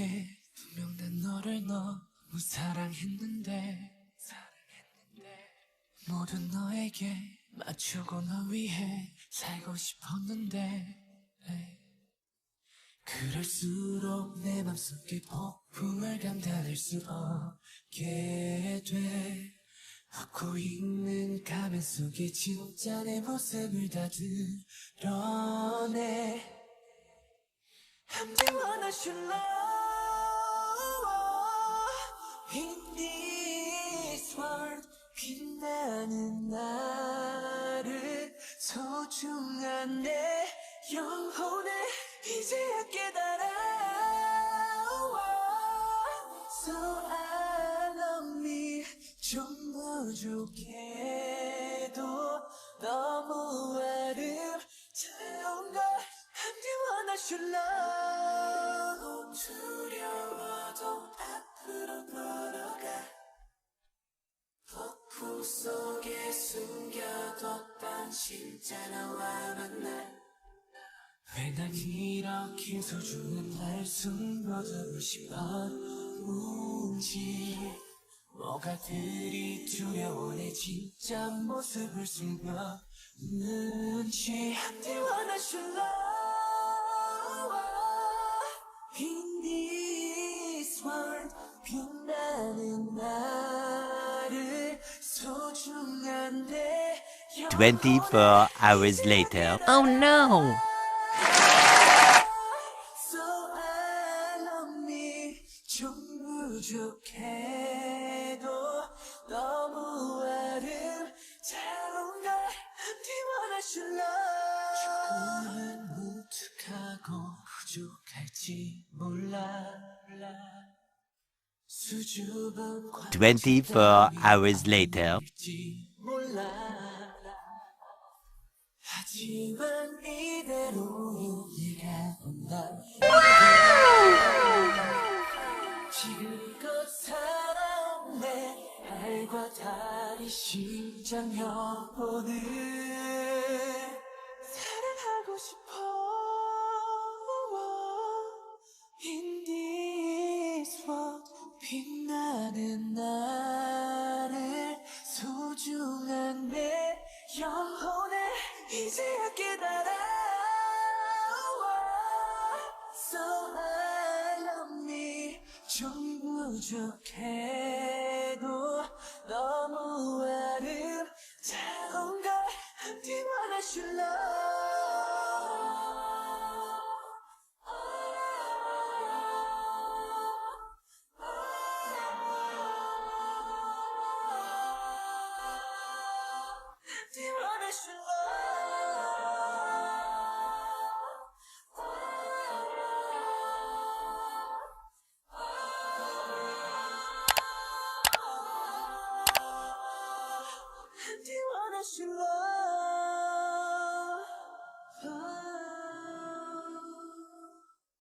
너에게 분명 난 너를 너무 사랑했는데 모든 너에게 맞추고 너 위해 살고 싶었는데 그럴수록 내 맘속에 폭풍을 감당할 수 없게 돼. 웃고 있는 가면 속에 진짜 내 모습을 다 드러내. I'm the one I should love in this world. 빛나는 나를 소중한 내 영혼에 이제야 깨달아. So I love me. 좀 부족해도 너무 아름다운 걸 I'm the one I should love. 두려워도 앞으로 걸어가. 폭풍 속에 숨겨뒀던 진짜 나와 만나. 왜 난 이렇게 소중한 날 숨겨두고 싶었는지. 뭐가 그리 두려워 내 진짜 모습을 숨겼는지. I'm the one I should love in this world. 빛나는 나를 소중한 내 24 hours later. Oh no! So I love me. 좀 부족해도 너무 아름다운 걸 I'm the one I should love. 조금은 무뚝하고 부족할지 몰라. 수줍은 24 hours later. 몰라. 하지만 이대로 이해가 온다. 지금껏 살아온 내 알과 달리 심장 영혼을 사랑하고 싶어. In this world. 빛나는 나를 소중한 내 영혼에 이제야 깨달아. So I love me. 좀 부족해도 너무 아름다운 걸 I'm the one I should love.